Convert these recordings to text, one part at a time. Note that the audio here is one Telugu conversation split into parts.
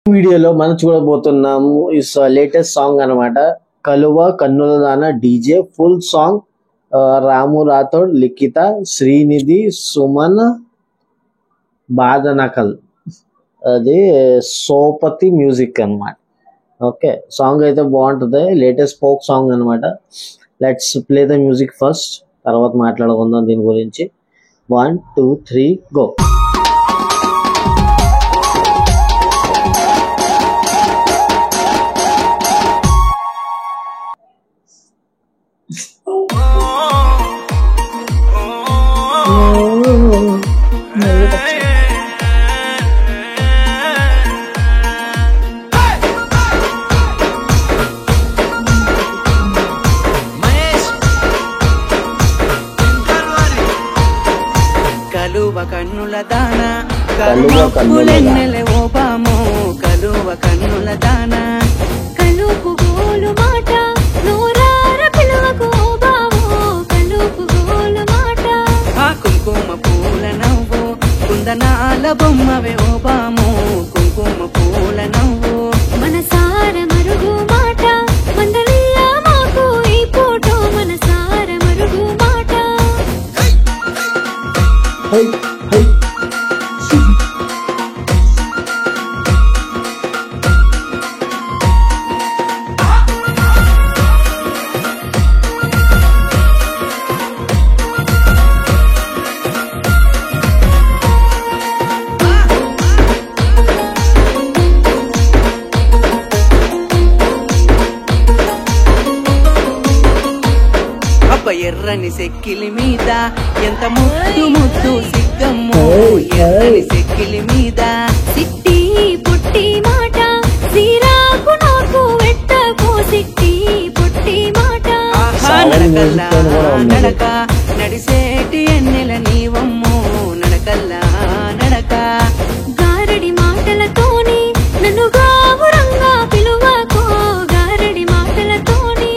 వీడియోలో మనం చూడబోతున్నాము ఇస్ లేటెస్ట్ సాంగ్ అన్నమాట. కలువ కన్నుల దాన డీజే ఫుల్ సాంగ్. రాము రాథోడ్, లిఖిత, శ్రీనిధి, సుమన్, బాదనకల్, అది సోపతి మ్యూజిక్ అన్నమాట. ఓకే, సాంగ్ అయితే బాగుంటుంది. లేటెస్ట్ ఫోక్ సాంగ్ అన్నమాట. Let's play the music first, తర్వాత మాట్లాడుకుందాం దీని గురించి. 1 2 3 గో. కలువ కన్నుల దాన కలువెన్నెల ఓపాము కలువ కన్నుల దాన కలుపు గోలు మాట నోరార పిలువకు ఓబాము కలుపు గోలు మాట ఆ కుంకుమ పూల నవ్వు కుందనాల బొమ్మవే ఓబాము కుంకుమ పూల నవ్వు మనసార మరుగు మాట మందలియ మాకు ఈ ఫోటో మనసార మరుగు మాట హై హై అబ్బ ఎర్రని సెక్కిలి మీద ఎంత ముద్దు ముద్దు సిగ్గమ్ము ఎర్రని సెక్కిలి మీద సిట్టి పుట్టి మాట సిరాకు నాకు వెట్టకు సిట్టి పుట్టి మాట ఆహా నడకల్లా నడక నడిసేటి ఎన్నెల నీవమ్ము నడకల్లా నడక గారడి మాటలతోని నన్ను గావురంగా పిలువకో గారడి మాటలతోని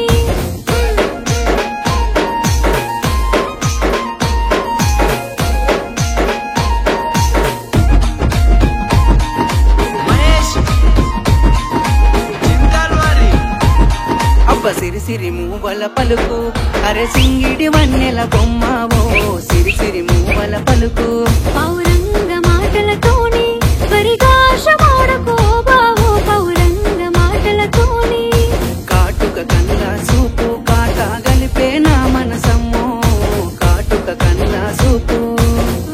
అబ్బ సిరి సిరి మూవల పలుకు అరే సింగిడి వన్నెల బొమ్మవో సిరి సిరి మూవల పలుకు పౌరంగ మాటలతోని పరిగాష మాడకో బావో పౌరంగ మాటలతోని కాటుక కళ్ళ సూపు కాట గలిపే నా మనసమ్మో కాటుక కళ్ళ సూపు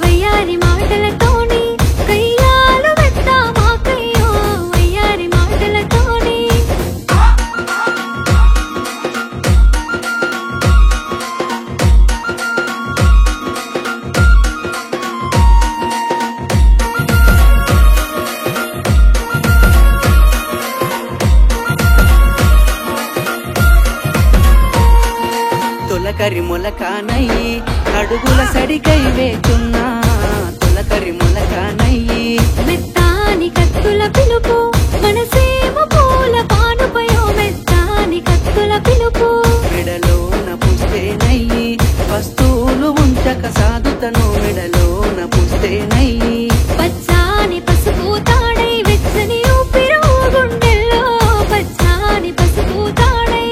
వయ్యారి మాటలతోని కయ్యాలు వెత్తా మాకయ్యో వయ్యారి మాటలతోని తొలకరి మొలకానయ్యి అడుగుల సడికై వేచున్నా తొలకరి మొలకానయ్యి మెత్తాని కత్తుల పిలుపు మనసేమ పూల పానుపయో మెత్తాని కత్తుల పిలుపు మెడలోన పుస్తేనయ్యి వస్తువులు ఉంచక సాధుతను మెడలోన పుస్తేనయ్యి పచ్చాని పసుపు తాడై వెచ్చని ఊపిరి గుండెల్లో పచ్చాని పసుపు తాడై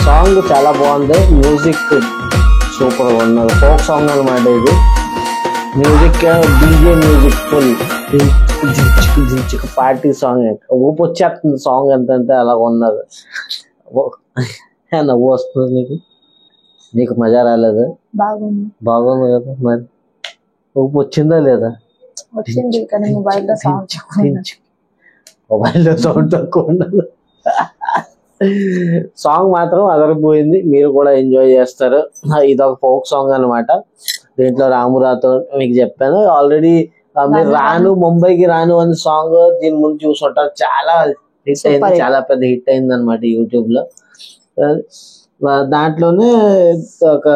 సాంగ్ చాలా బాగుంది. మ్యూజిక్ సూపర్ ఉన్నది. ఫోక్ సాంగ్ అనమాట ఇది. Music DJ music full party song. ఊపు వచ్చేస్తుంది సాంగ్ ఎంతంటే అలా ఉన్నది. నవ్వు వస్తుంది నీకు? నీకు మజా రాలేదు? బాగుంది బాగుంది కదా. మరి ఊపు వచ్చిందా లేదా? వచ్చింది కానీ మొబైల్లో సౌండ్ మొబైల్లో సౌండ్ తక్కువ ఉండదు. సాంగ్ మాత్రం అదరిపోయింది. మీరు కూడా ఎంజాయ్ చేస్తారు. ఇదొక ఫోక్ సాంగ్ అనమాట. దీంట్లో రాము రాథోడ్ మీకు చెప్పాను ఆల్రెడీ. మీరు రాను ముంబైకి రాను అనే సాంగ్ దీని ముందు చూసుంటారు. చాలా హిట్ అయింది, చాలా పెద్ద హిట్ అయింది అనమాట యూట్యూబ్ లో. దాంట్లోనే ఒక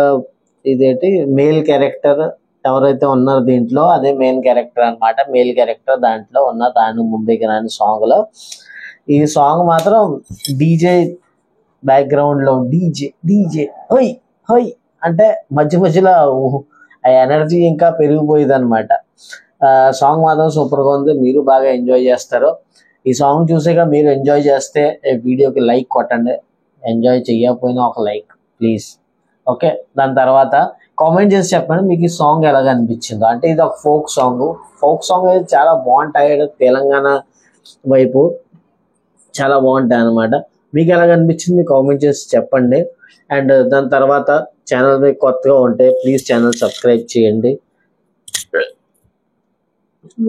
ఇదేంటి మేల్ క్యారెక్టర్ ఎవరైతే ఉన్నారో దీంట్లో అదే మెయిన్ క్యారెక్టర్ అనమాట. మేల్ క్యారెక్టర్ దాంట్లో ఉన్న రాను ముంబైకి రాని సాంగ్ లో. ఈ సాంగ్ మాత్రం డీజే బ్యాక్గ్రౌండ్ లో డీజే డీజే హోయ్ హోయ్ అంటే మధ్య మధ్యలో ఆ ఎనర్జీ ఇంకా పెరిగిపోయింది అనమాట. సాంగ్ మాత్రం సూపర్గా ఉంది, మీరు బాగా ఎంజాయ్ చేస్తారు. ఈ సాంగ్ చూసాక మీరు ఎంజాయ్ చేస్తే వీడియోకి లైక్ కొట్టండి, ఎంజాయ్ చేయకపోయినా ఒక లైక్ ప్లీజ్. ఓకే, దాని తర్వాత కామెంట్ చేసి చెప్పండి మీకు ఈ సాంగ్ ఎలాగ అనిపించిందో. అంటే ఇది ఒక ఫోక్ సాంగ్ అయితే చాలా బాగుంటాయి, తెలంగాణ వైపు చాలా బాగుంటాయి అనమాట. మీకు ఎలాగ అనిపించింది కామెంట్ చేసి చెప్పండి. అండ్ దాని తర్వాత ఛానల్ మీకు కొత్తగా ఉంటే ప్లీజ్ ఛానల్ సబ్స్క్రైబ్ చేయండి.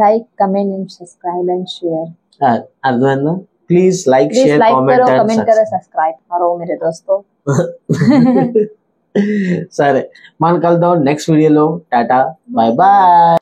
Like comment and subscribe and share. అర్థమైందా? Please like please share like करो, కామెంట్ कमेंट करो, सब्सक्राइब करो मेरे दोस्तों. సరే, మనం కలుద్దాం నెక్స్ట్ వీడియోలో. Tata, bye bye.